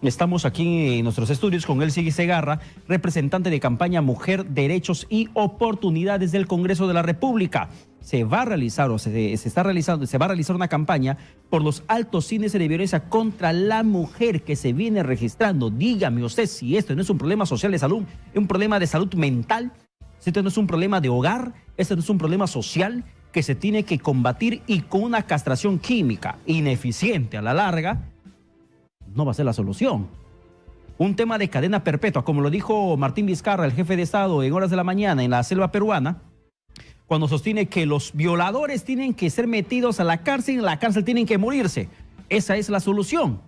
Estamos aquí en nuestros estudios con Elsie Segarra, representante de campaña Mujer, Derechos y Oportunidades del Congreso de la República. Se va a realizar una campaña por los altos índices de violencia contra la mujer que se viene registrando. Dígame usted si esto no es un problema social de salud, un problema de salud mental, si esto no es un problema de hogar, esto no es un problema social que se tiene que combatir, y con una castración química ineficiente a la larga no va a ser la solución. Un tema de cadena perpetua, como lo dijo Martín Vizcarra, el jefe de Estado, en horas de la mañana en la selva peruana, cuando sostiene que los violadores tienen que ser metidos a la cárcel y en la cárcel tienen que morirse. Esa es la solución.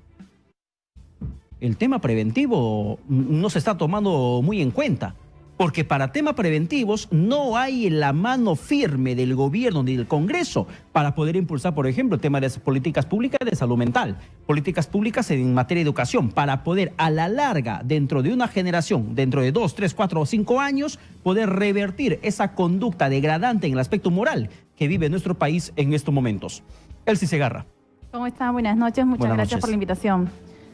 El tema preventivo no se está tomando muy en cuenta, porque para temas preventivos no hay la mano firme del gobierno ni del Congreso para poder impulsar, por ejemplo, el tema de las políticas públicas de salud mental, políticas públicas en materia de educación, para poder a la larga, dentro de una generación, dentro de 2, 3, 4 o 5 años, poder revertir esa conducta degradante en el aspecto moral que vive nuestro país en estos momentos. Elsie Segarra. ¿Cómo están? Buenas noches, muchas gracias por la invitación.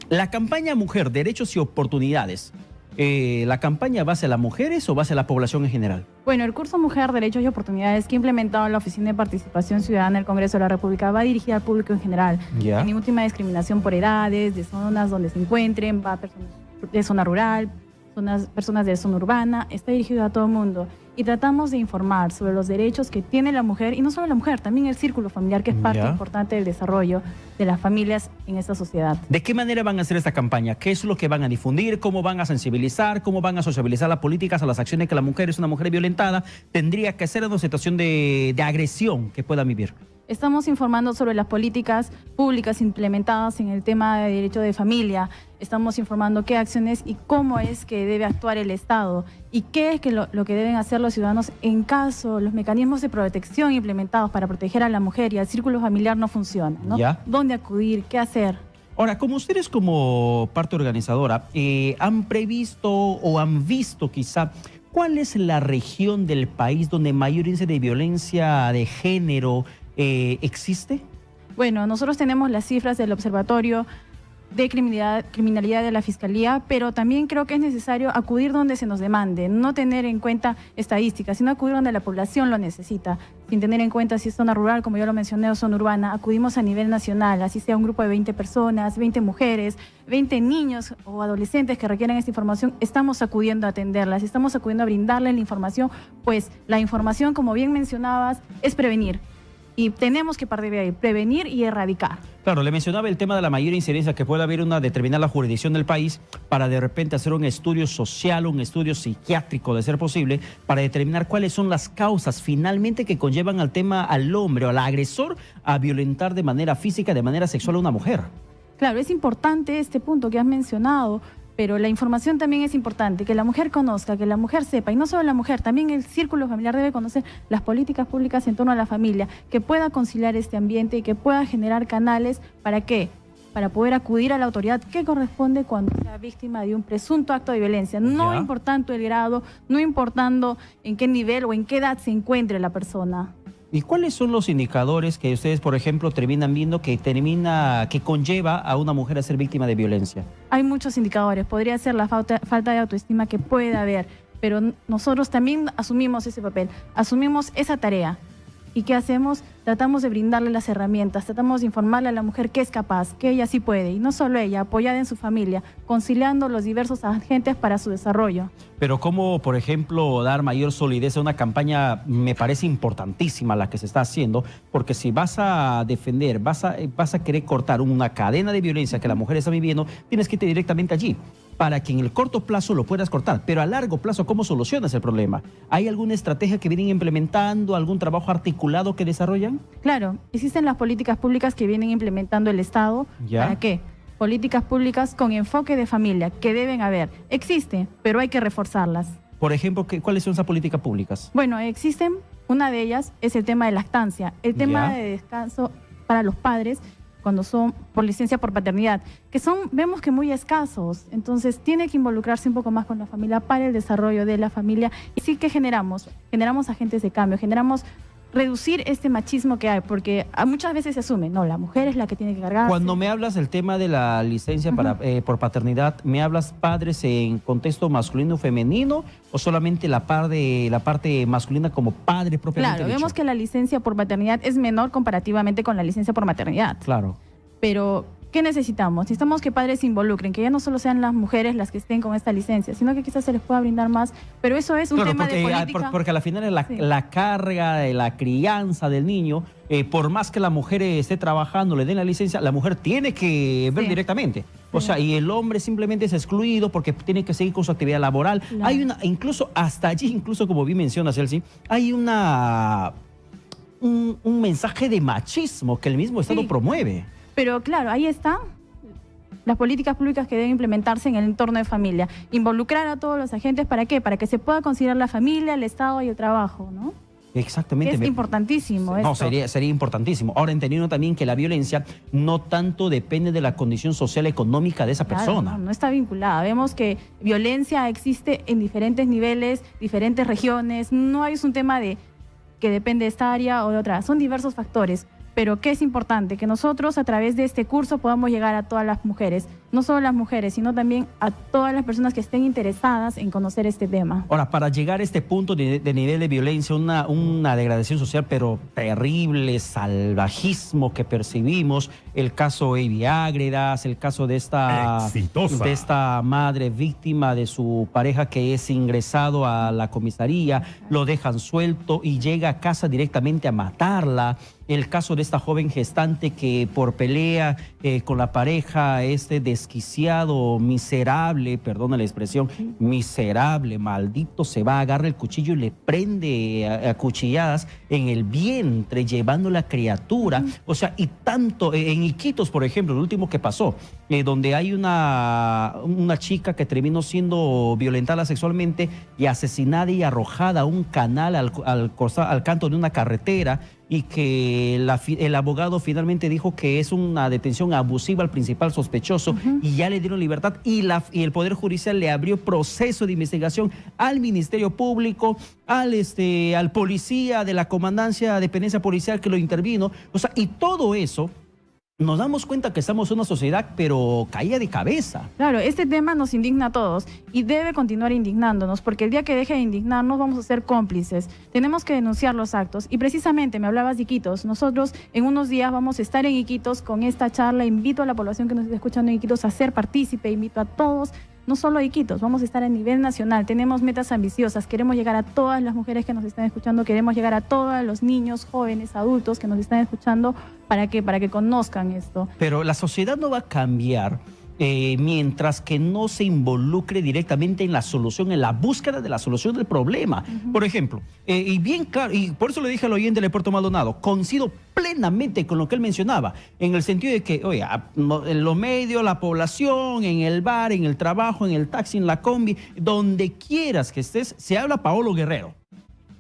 La campaña Mujer, Derechos y Oportunidades, ¿la campaña va hacia las mujeres o va hacia la población en general? Bueno, el curso Mujer, Derechos y Oportunidades que ha implementado la Oficina de Participación Ciudadana del Congreso de la República va dirigida al público en general. Sin ningún tipo de discriminación por edades, de zonas donde se encuentren, va a personas de zona rural, personas de zona urbana, está dirigido a todo el mundo. Y tratamos de informar sobre los derechos que tiene la mujer, y no solo la mujer, también el círculo familiar, que es parte importante del desarrollo de las familias en esta sociedad. ¿De qué manera van a hacer esta campaña? ¿Qué es lo que van a difundir? ¿Cómo van a sensibilizar? ¿Cómo van a sociabilizar las políticas a las acciones que la mujer es una mujer violentada tendría que hacer en una situación de agresión que pueda vivir? Estamos informando sobre las políticas públicas implementadas en el tema de derecho de familia. Estamos informando qué acciones y cómo es que debe actuar el Estado y qué es lo que deben hacer los ciudadanos en caso los mecanismos de protección implementados para proteger a la mujer y al círculo familiar no funcionan, ¿no? ¿Dónde acudir? ¿Qué hacer? Ahora, como ustedes como parte organizadora, ¿han previsto o han visto quizá cuál es la región del país donde mayor índice de violencia de género existe? Bueno, nosotros tenemos las cifras del Observatorio de Criminalidad de la Fiscalía, pero también creo que es necesario acudir donde se nos demande, no tener en cuenta estadísticas, sino acudir donde la población lo necesita, sin tener en cuenta si es zona rural, como yo lo mencioné, o zona urbana. Acudimos a nivel nacional, así sea un grupo de 20 personas, 20 mujeres, 20 niños o adolescentes que requieren esta información, estamos acudiendo a atenderlas, estamos acudiendo a brindarles la información, pues la información, como bien mencionabas, es prevenir. Y tenemos que partir de ahí, prevenir y erradicar. Claro, le mencionaba el tema de la mayor incidencia que puede haber una determinada jurisdicción del país para de repente hacer un estudio social, un estudio psiquiátrico de ser posible, para determinar cuáles son las causas finalmente que conllevan al tema al hombre o al agresor a violentar de manera física, de manera sexual a una mujer. Claro, es importante este punto que has mencionado, pero la información también es importante, que la mujer conozca, que la mujer sepa, y no solo la mujer, también el círculo familiar debe conocer las políticas públicas en torno a la familia, que pueda conciliar este ambiente y que pueda generar canales. ¿Para qué? Para poder acudir a la autoridad que corresponde cuando sea víctima de un presunto acto de violencia, no importando el grado, no importando en qué nivel o en qué edad se encuentre la persona. ¿Y cuáles son los indicadores que ustedes, por ejemplo, terminan viendo que conlleva a una mujer a ser víctima de violencia? Hay muchos indicadores. Podría ser la falta de autoestima que puede haber, pero nosotros también asumimos ese papel, asumimos esa tarea. ¿Y qué hacemos? Tratamos de brindarle las herramientas, tratamos de informarle a la mujer que es capaz, que ella sí puede, y no solo ella, apoyada en su familia, conciliando los diversos agentes para su desarrollo. Pero ¿cómo, por ejemplo, dar mayor solidez a una campaña? Me parece importantísima la que se está haciendo, porque si vas a defender, vas a querer cortar una cadena de violencia que la mujer está viviendo, tienes que irte directamente allí, para que en el corto plazo lo puedas cortar, pero a largo plazo, ¿cómo solucionas el problema? ¿Hay alguna estrategia que vienen implementando, algún trabajo articulado que desarrollan? Claro, existen las políticas públicas que vienen implementando el Estado. ¿Para qué? Políticas públicas con enfoque de familia, que deben haber. Existen, pero hay que reforzarlas. Por ejemplo, ¿cuáles son esas políticas públicas? Bueno, existen, una de ellas es el tema de lactancia, el tema de descanso para los padres, cuando son por licencia por paternidad, que vemos que muy escasos. Entonces tiene que involucrarse un poco más con la familia para el desarrollo de la familia. Y sí que generamos agentes de cambio, generamos reducir este machismo que hay, porque muchas veces se asume, no, la mujer es la que tiene que cargar. Cuando me hablas del tema de la licencia por paternidad, ¿me hablas padres en contexto masculino o femenino o solamente la parte masculina como padre propiamente Claro, dicho? vemos que la licencia por paternidad es menor comparativamente con la licencia por maternidad. Claro. Pero, ¿qué necesitamos? Necesitamos que padres se involucren, que ya no solo sean las mujeres las que estén con esta licencia, sino que quizás se les pueda brindar más. Pero eso es un Claro, tema porque, de política. porque a la final Sí. la carga de la crianza del niño, por más que la mujer esté trabajando, le den la licencia, la mujer tiene que ver Sí. directamente. O Sí. sea, y el hombre simplemente es excluido porque tiene que seguir con su actividad laboral. Claro. Hay incluso hasta allí, incluso como bien mencionas, Elsie, hay un mensaje de machismo que el mismo Estado Sí. promueve. Pero claro, ahí están las políticas públicas que deben implementarse en el entorno de familia. Involucrar a todos los agentes, ¿para qué? Para que se pueda considerar la familia, el Estado y el trabajo, ¿no? Exactamente. Es importantísimo No, esto. sería importantísimo. Ahora, entendiendo también que la violencia no tanto depende de la condición social económica de esa Claro, persona. no está vinculada. Vemos que violencia existe en diferentes niveles, diferentes regiones. No es un tema de que depende de esta área o de otra. Son diversos factores. Pero ¿qué es importante? Que nosotros a través de este curso podamos llegar a todas las mujeres. No solo las mujeres, sino también a todas las personas que estén interesadas en conocer este tema. Ahora, para llegar a este punto de nivel de violencia, una degradación social, pero terrible, salvajismo que percibimos, el caso Evi Ágredas, el caso de esta madre víctima de su pareja que es ingresado a la comisaría, lo dejan suelto y llega a casa directamente a matarla. El caso de esta joven gestante que por pelea con la pareja, desquiciado, miserable, perdona la expresión, miserable, maldito, se va, agarra el cuchillo y le prende a cuchilladas en el vientre, llevando la criatura. O sea, y tanto, en Iquitos, por ejemplo, lo último que pasó, donde hay una chica que terminó siendo violentada sexualmente y asesinada y arrojada a un canal al canto de una carretera, y que el abogado finalmente dijo que es una detención abusiva al principal sospechoso y ya le dieron libertad y el Poder Judicial le abrió proceso de investigación al Ministerio Público, al policía de la Comandancia, Dependencia Policial que lo intervino. O sea, y todo eso, nos damos cuenta que estamos en una sociedad pero caída de cabeza. Claro, este tema nos indigna a todos y debe continuar indignándonos, porque el día que deje de indignarnos vamos a ser cómplices. Tenemos que denunciar los actos y precisamente me hablabas de Iquitos. Nosotros en unos días vamos a estar en Iquitos con esta charla. Invito a la población que nos está escuchando en Iquitos a ser partícipe, invito a todos. No solo a Iquitos, vamos a estar a nivel nacional, tenemos metas ambiciosas, queremos llegar a todas las mujeres que nos están escuchando, queremos llegar a todos los niños, jóvenes, adultos que nos están escuchando, ¿para qué? Para que conozcan esto. Pero la sociedad no va a cambiar mientras que no se involucre directamente en la solución, en la búsqueda de la solución del problema. Por ejemplo, y bien claro, y por eso le dije al oyente de Puerto Maldonado, coincido plenamente con lo que él mencionaba, en el sentido de que, oye, en los medios, la población, en el bar, en el trabajo, en el taxi, en la combi, donde quieras que estés, se habla Paolo Guerrero.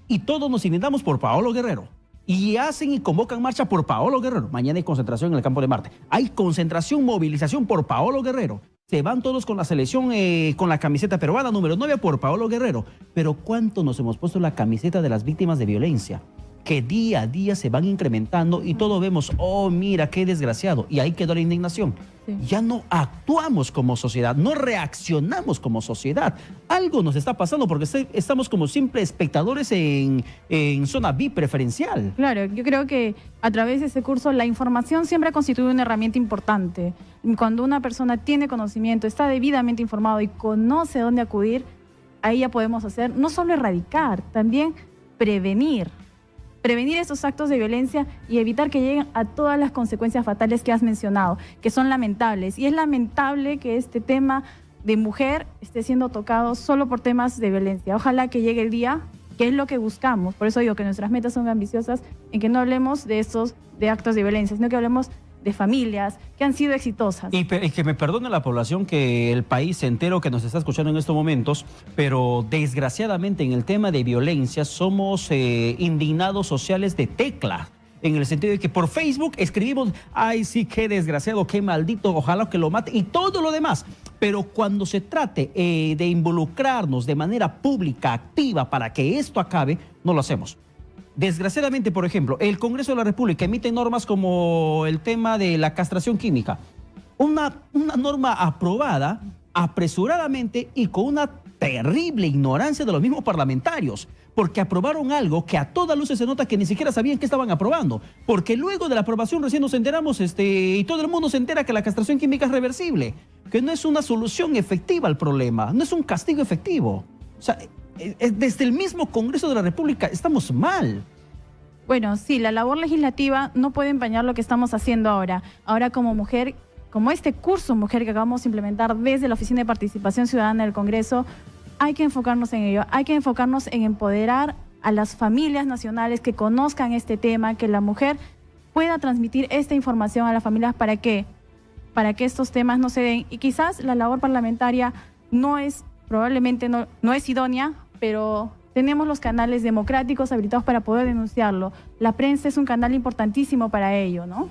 Y todos nos inventamos por Paolo Guerrero. Y hacen y convocan marcha por Paolo Guerrero. Mañana hay concentración en el Campo de Marte. Hay concentración, movilización por Paolo Guerrero. Se van todos con la selección, con la camiseta peruana número 9 por Paolo Guerrero. Pero ¿cuánto nos hemos puesto la camiseta de las víctimas de violencia? Que día a día se van incrementando y todos vemos, oh, mira, qué desgraciado. Y ahí quedó la indignación. Sí. Ya no actuamos como sociedad, no reaccionamos como sociedad. Algo nos está pasando porque estamos como simples espectadores en zona VIP preferencial. Claro, yo creo que a través de este curso la información siempre ha constituido una herramienta importante. Cuando una persona tiene conocimiento, está debidamente informado y conoce dónde acudir, ahí ya podemos hacer, no solo erradicar, también prevenir estos actos de violencia y evitar que lleguen a todas las consecuencias fatales que has mencionado, que son lamentables. Y es lamentable que este tema de mujer esté siendo tocado solo por temas de violencia. Ojalá que llegue el día, que es lo que buscamos. Por eso digo que nuestras metas son ambiciosas, en que no hablemos de actos de violencia, sino que hablemos de familias que han sido exitosas. Y que me perdone la población, que el país entero que nos está escuchando en estos momentos, pero desgraciadamente en el tema de violencia somos indignados sociales de tecla. En el sentido de que por Facebook escribimos, ay sí, qué desgraciado, qué maldito, ojalá que lo mate y todo lo demás. Pero cuando se trate de involucrarnos de manera pública, activa, para que esto acabe, no lo hacemos. desgraciadamente, por ejemplo, el Congreso de la República emite normas como el tema de la castración química. Una norma aprobada apresuradamente y con una terrible ignorancia de los mismos parlamentarios, porque aprobaron algo que a todas luces se nota que ni siquiera sabían qué estaban aprobando, porque luego de la aprobación recién nos enteramos y todo el mundo se entera que la castración química es reversible, que no es una solución efectiva al problema, no es un castigo efectivo. O sea, desde el mismo Congreso de la República estamos mal. Bueno, sí, la labor legislativa no puede empañar lo que estamos haciendo ahora. Ahora como mujer, como este curso Mujer que acabamos de implementar desde la Oficina de Participación Ciudadana del Congreso, hay que enfocarnos en ello, hay que enfocarnos en empoderar a las familias nacionales que conozcan este tema, que la mujer pueda transmitir esta información a las familias para que estos temas no se den. Y quizás la labor parlamentaria probablemente no es idónea, pero tenemos los canales democráticos habilitados para poder denunciarlo. La prensa es un canal importantísimo para ello, ¿no?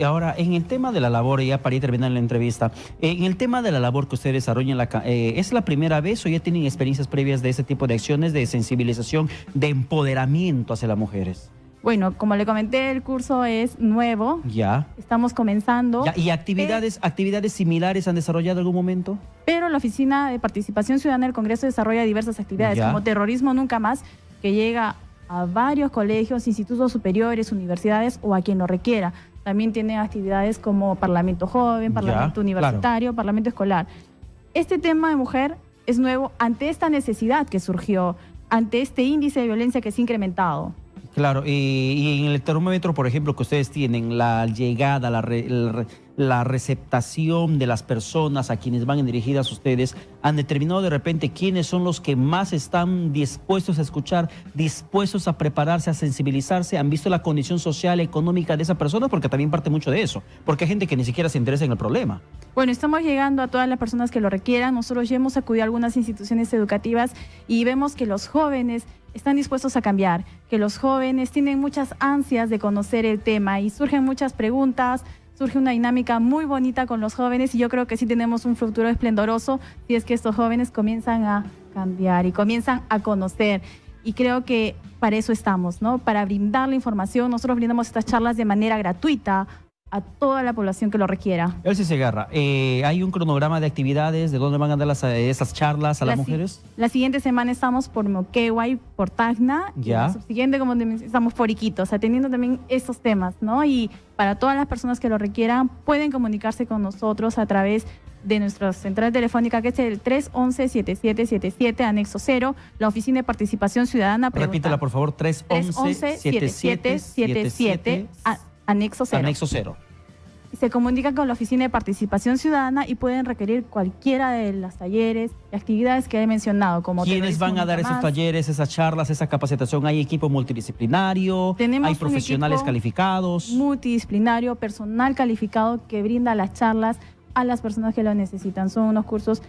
Ahora, en el tema de la labor, ya para ir terminando la entrevista, en el tema de la labor que ustedes desarrollan, ¿es la primera vez o ya tienen experiencias previas de ese tipo de acciones de sensibilización, de empoderamiento hacia las mujeres? Bueno, como le comenté, el curso es nuevo. Ya. Estamos comenzando. Ya, ¿y actividades similares han desarrollado en algún momento? Pero la Oficina de Participación Ciudadana del Congreso desarrolla diversas actividades, como Terrorismo Nunca Más, que llega a varios colegios, institutos superiores, universidades o a quien lo requiera. También tiene actividades como Parlamento Joven, Parlamento Universitario, claro, Parlamento Escolar. Este tema de mujer es nuevo ante esta necesidad que surgió, ante este índice de violencia que se ha incrementado. Claro, y en el termómetro, por ejemplo, que ustedes tienen, la llegada, la receptación de las personas a quienes van dirigidas ustedes, ¿han determinado de repente quiénes son los que más están dispuestos a escuchar, dispuestos a prepararse, a sensibilizarse? ¿Han visto la condición social, económica de esa persona? Porque también parte mucho de eso, porque hay gente que ni siquiera se interesa en el problema. Bueno, estamos llegando a todas las personas que lo requieran. Nosotros ya hemos acudido a algunas instituciones educativas y vemos que los jóvenes están dispuestos a cambiar, que los jóvenes tienen muchas ansias de conocer el tema y surgen muchas preguntas, surge una dinámica muy bonita con los jóvenes y yo creo que sí tenemos un futuro esplendoroso si es que estos jóvenes comienzan a cambiar y comienzan a conocer. Y creo que para eso estamos, ¿no? Para brindar la información. Nosotros brindamos estas charlas de manera gratuita a toda la población que lo requiera. Elsie Segarra, ¿hay un cronograma de actividades de dónde van a dar esas charlas a las mujeres? La siguiente semana estamos por Moquegua y por Tacna. Ya. Y la subsiguiente, como estamos por Iquitos, atendiendo también estos temas, ¿no? Y para todas las personas que lo requieran, pueden comunicarse con nosotros a través de nuestra central telefónica, que es el 311-7777, anexo 0, la Oficina de Participación Ciudadana. Repítela, por favor, 311-7777, anexo 0. Anexo 0. Se comunican con la Oficina de Participación Ciudadana y pueden requerir cualquiera de los talleres y actividades que he mencionado. Como ¿quiénes van a dar esos talleres, esas charlas, esa capacitación? ¿Hay equipo multidisciplinario? ¿Hay profesionales calificados? Multidisciplinario, personal calificado que brinda las charlas a las personas que lo necesitan. Son unos cursos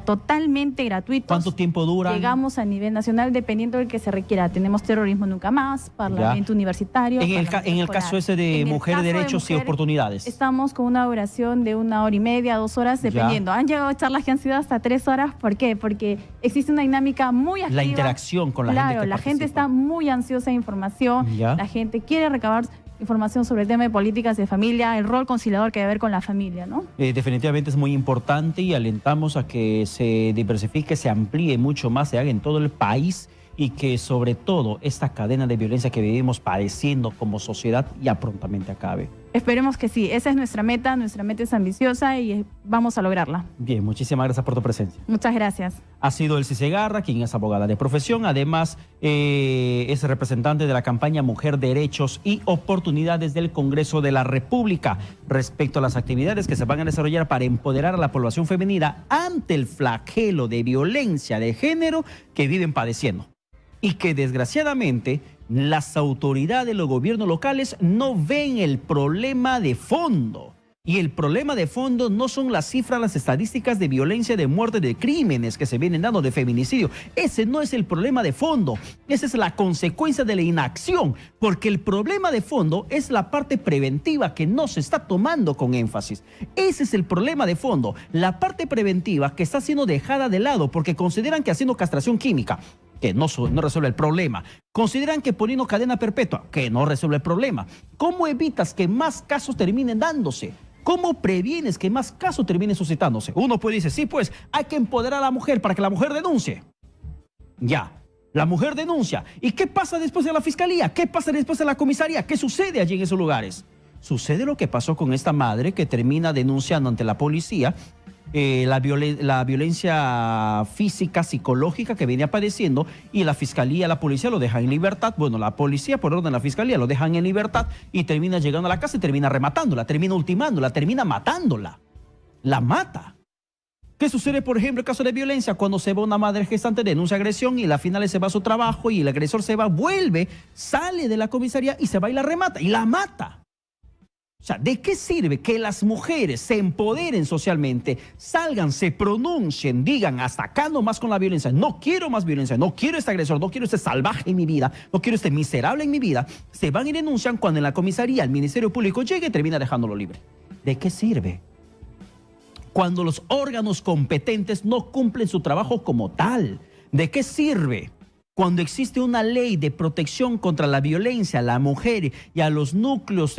totalmente gratuitos. ¿Cuánto tiempo duran? Llegamos a nivel nacional dependiendo del que se requiera. Tenemos Terrorismo Nunca Más, Parlamento Universitario. En el caso ese de Mujer, Derechos y Oportunidades. Estamos con una duración de 1 hora y media, 2 horas, dependiendo. Han llegado charlas que han sido hasta 3 horas. ¿Por qué? Porque existe una dinámica muy activa. La interacción con la gente. Claro, la gente está muy ansiosa de información. La gente quiere recabar información sobre el tema de políticas de familia, el rol conciliador que debe haber con la familia, ¿no? Definitivamente es muy importante y alentamos a que se diversifique, se amplíe mucho más, se haga en todo el país y que sobre todo esta cadena de violencia que vivimos padeciendo como sociedad ya prontamente acabe. Esperemos que sí, esa es nuestra meta es ambiciosa y vamos a lograrla. Bien, muchísimas gracias por tu presencia. Muchas gracias. Ha sido Elsie Segarra, quien es abogada de profesión, además es representante de la campaña Mujer, Derechos y Oportunidades del Congreso de la República respecto a las actividades que se van a desarrollar para empoderar a la población femenina ante el flagelo de violencia de género que viven padeciendo y que desgraciadamente las autoridades de los gobiernos locales no ven el problema de fondo. Y el problema de fondo no son las cifras, las estadísticas de violencia, de muerte, de crímenes que se vienen dando, de feminicidio. Ese no es el problema de fondo. Esa es la consecuencia de la inacción. Porque el problema de fondo es la parte preventiva que no se está tomando con énfasis. Ese es el problema de fondo. La parte preventiva que está siendo dejada de lado porque consideran que haciendo castración química, que no resuelve el problema. Consideran que poniendo cadena perpetua, que no resuelve el problema. ¿Cómo evitas que más casos terminen dándose? ¿Cómo previenes que más casos terminen suscitándose? Uno puede decir, sí, pues hay que empoderar a la mujer para que la mujer denuncie. Ya, la mujer denuncia. ¿Y qué pasa después de la fiscalía? ¿Qué pasa después de la comisaría? ¿Qué sucede allí en esos lugares? Sucede lo que pasó con esta madre que termina denunciando ante la policía la violencia física, psicológica que venía padeciendo, y la fiscalía, la policía lo dejan en libertad. Bueno, la policía por orden de la fiscalía lo dejan en libertad y termina llegando a la casa y termina rematándola, termina ultimándola, termina matándola. La mata. ¿Qué sucede, por ejemplo, en caso de violencia? Cuando se va una madre gestante, denuncia agresión y al final se va a su trabajo y el agresor se va, vuelve, sale de la comisaría y se va y la remata y la mata. O sea, ¿de qué sirve que las mujeres se empoderen socialmente, salgan, se pronuncien, digan hasta acá nomás con la violencia, no quiero más violencia, no quiero este agresor, no quiero este salvaje en mi vida, no quiero este miserable en mi vida? Se van y denuncian cuando en la comisaría el Ministerio Público llegue y termina dejándolo libre. ¿De qué sirve? Cuando los órganos competentes no cumplen su trabajo como tal. ¿De qué sirve? Cuando existe una ley de protección contra la violencia a la mujer y a los núcleos,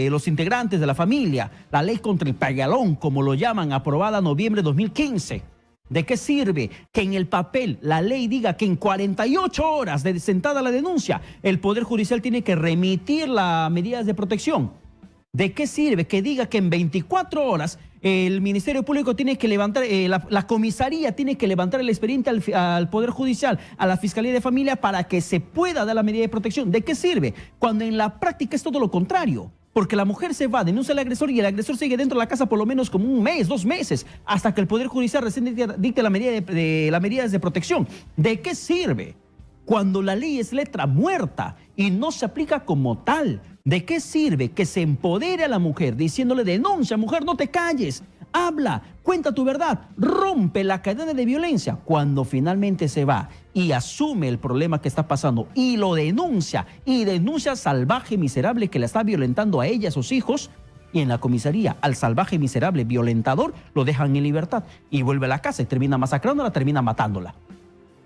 los integrantes de la familia, la ley contra el pagalón, como lo llaman, aprobada en noviembre de 2015. ¿De qué sirve que en el papel la ley diga que en 48 horas de sentada la denuncia, el Poder Judicial tiene que remitir las medidas de protección? ¿De qué sirve que diga que en 24 horas el Ministerio Público tiene que levantar, la comisaría tiene que levantar el expediente al Poder Judicial, a la Fiscalía de Familia, para que se pueda dar la medida de protección? ¿De qué sirve? Cuando en la práctica es todo lo contrario. Porque la mujer se va, denuncia al agresor y el agresor sigue dentro de la casa por lo menos como un mes, 2 meses, hasta que el Poder Judicial recién dicte las medidas de protección. ¿De qué sirve? Cuando la ley es letra muerta y no se aplica como tal. ¿De qué sirve que se empodere a la mujer diciéndole, denuncia, mujer, no te calles, habla, cuenta tu verdad, rompe la cadena de violencia, cuando finalmente se va y asume el problema que está pasando y lo denuncia, y denuncia salvaje miserable que la está violentando a ella, a sus hijos, y en la comisaría al salvaje miserable violentador lo dejan en libertad y vuelve a la casa y termina masacrándola, termina matándola?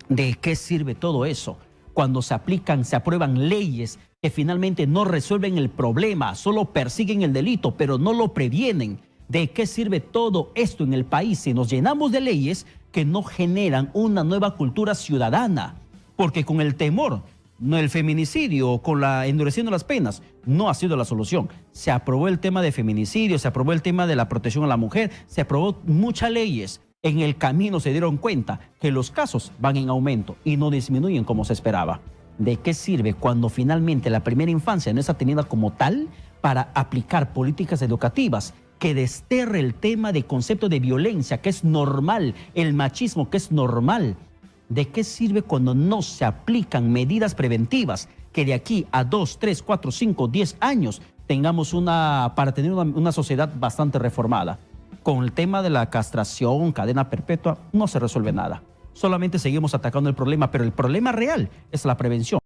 ¿De qué sirve todo eso cuando se aplican, se aprueban leyes que finalmente no resuelven el problema, solo persiguen el delito, pero no lo previenen? ¿De qué sirve todo esto en el país si nos llenamos de leyes que no generan una nueva cultura ciudadana? Porque con el temor, no el feminicidio, con la endureciendo las penas, no ha sido la solución. Se aprobó el tema de feminicidio, se aprobó el tema de la protección a la mujer, se aprobó muchas leyes. En el camino se dieron cuenta que los casos van en aumento y no disminuyen como se esperaba. ¿De qué sirve cuando finalmente la primera infancia no es atendida como tal para aplicar políticas educativas que desterre el tema de concepto de violencia, que es normal, el machismo, que es normal? ¿De qué sirve cuando no se aplican medidas preventivas que de aquí a 2, 3, 4, 5, 10 años tengamos para tener una sociedad bastante reformada? Con el tema de la castración, cadena perpetua, no se resuelve nada. Solamente seguimos atacando el problema, pero el problema real es la prevención.